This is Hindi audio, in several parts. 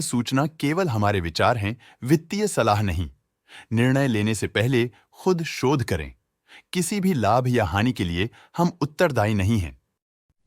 सूचना केवल हमारे विचार हैं, वित्तीय सलाह नहीं। निर्णय लेने से पहले खुद शोध करें। किसी भी लाभ या हानि के लिए हम उत्तरदायी नहीं हैं।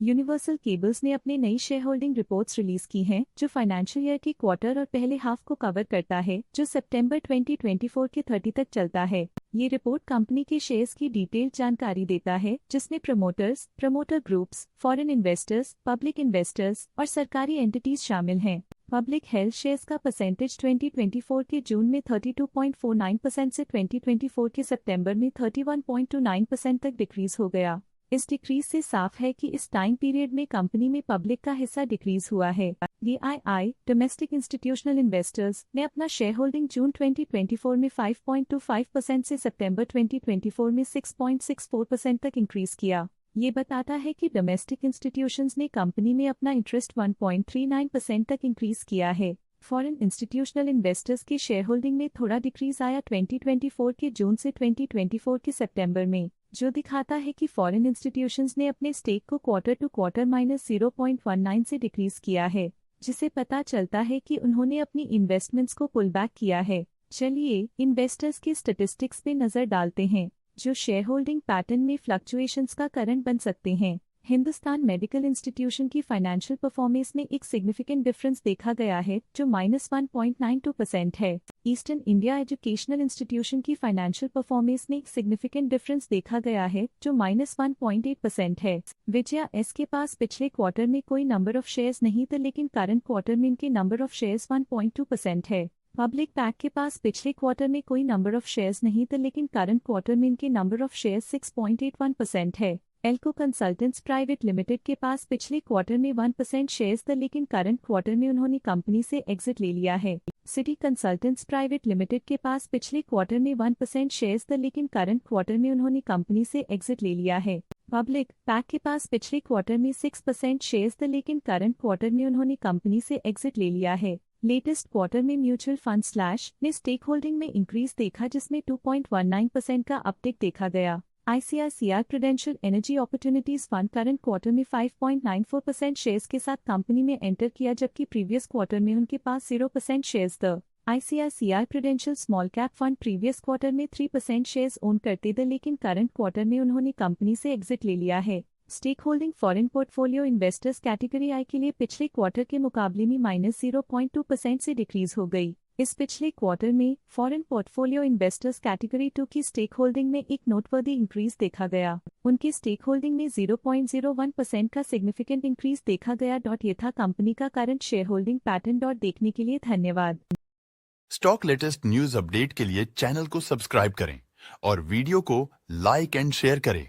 यूनिवर्सल केबल्स ने अपने नई शेयर होल्डिंग रिपोर्ट्स रिलीज की हैं, जो फाइनेंशियल ईयर के क्वार्टर और पहले हाफ को कवर करता है, जो सितंबर 2024 के 30 तक चलता है। ये रिपोर्ट कंपनी के शेयर्स की डिटेल्ड जानकारी देता है, जिसमें promoters, promoter groups, foreign investors, public investors और सरकारी एंटिटीज शामिल हैं। पब्लिक हेल्थ शेयर्स का परसेंटेज 2024 के जून में 32.49% से 2024 के सितंबर में 31.29% तक डिक्रीज हो गया। इस डिक्रीज से साफ है कि इस टाइम पीरियड में कंपनी में पब्लिक का हिस्सा डिक्रीज हुआ है। DII डोमेस्टिक इंस्टीट्यूशनल इन्वेस्टर्स ने अपना शेयर होल्डिंग जून 2024 में 5.25% से सितंबर 2024 में 6.64% तक इंक्रीज किया। ये बताता है कि डोमेस्टिक इंस्टीट्यूशंस ने कंपनी में अपना इंटरेस्ट 1.39% तक इंक्रीज किया है। फॉरेन इंस्टीट्यूशनल इन्वेस्टर्स की शेयर होल्डिंग में थोड़ा डिक्रीज आया 2024 के जून से 2024 के सितंबर में, जो दिखाता है कि फॉरेन इंस्टीट्यूशंस ने अपने स्टेक को क्वार्टर टू क्वार्टर -0.19 से डिक्रीज किया है, जिसे पता चलता है कि उन्होंने अपनी इन्वेस्टमेंट्स को पुल बैक किया है। चलिए इन्वेस्टर्स के स्टैटिस्टिक्स पे नजर डालते हैं, जो शेयर होल्डिंग पैटर्न में फ्लक्चुएशंस का कारण बन सकते हैं। हिंदुस्तान मेडिकल इंस्टीट्यूशन की फाइनेंशियल परफॉर्मेंस में एक सिग्निफिकेंट डिफरेंस देखा गया है, जो -1.92% है। ईस्टर्न इंडिया एजुकेशनल इंस्टीट्यूशन की फाइनेंशियल परफॉर्मेंस में एक सिग्निफिकेंट डिफरेंस देखा गया है, जो -1.8% है। विजया एस के पास पिछले क्वार्टर में कोई नंबर ऑफ शेयर्स नहीं थे, लेकिन करंट क्वार्टर में इनके नंबर ऑफ शेयर्स 1.2% है। पब्लिक बैंक के पास पिछले क्वार्टर में कोई नंबर ऑफ शेयर्स नहीं थे, लेकिन करंट क्वार्टर में इनके नंबर ऑफ शेयर्स 6.81% है। एल्को कंसल्टेंट्स प्राइवेट लिमिटेड के पास पिछले क्वार्टर में 1% शेयर्स थे, लेकिन करंट क्वार्टर में उन्होंने कंपनी से एग्जिट ले लिया है। सिटी कंसल्टेंट्स प्राइवेट लिमिटेड के पास पिछले क्वार्टर में 1% शेयर्स थे, लेकिन करंट क्वार्टर में उन्होंने कंपनी से एग्जिट ले लिया है। पब्लिक बैंक के पास पिछले क्वार्टर में 6% शेयर्स थे, लेकिन करंट क्वार्टर में उन्होंने कंपनी से एग्जिट ले लिया है। लेटेस्ट क्वार्टर में म्यूचुअल फंड स्लैश ने स्टेक होल्डिंग में इंक्रीज देखा, जिसमें 2.19% का अपटिक देखा गया। ICICI prudential energy opportunities fund current quarter में 5.94% शेयर्स के साथ कंपनी में एंटर किया, जबकि प्रीवियस क्वार्टर में उनके पास 0% शेयर्स थे। ICICI prudential small cap fund previous quarter में 3% शेयर्स ओन करते थे, लेकिन करंट क्वार्टर में उन्होंने कंपनी से एग्जिट ले लिया है। Stake holding foreign portfolio investors category I के लिए पिछले क्वार्टर के मुकाबले में -0.2% से डिक्रीज हो गई। इस पिछले क्वार्टर में फॉरेन पोर्टफोलियो इन्वेस्टर्स कैटेगरी 2 की स्टेक होल्डिंग में एक नोटवर्दी इंक्रीज देखा गया। उनकी स्टेक होल्डिंग में 0.01% का सिग्निफिकेंट इंक्रीज देखा गया। ये था कंपनी का करंट शेयर होल्डिंग पैटर्न। देखने के लिए धन्यवाद। स्टॉक लेटेस्ट न्यूज अपडेट के लिए चैनल को सब्सक्राइब करें और वीडियो को लाइक एंड शेयर करें।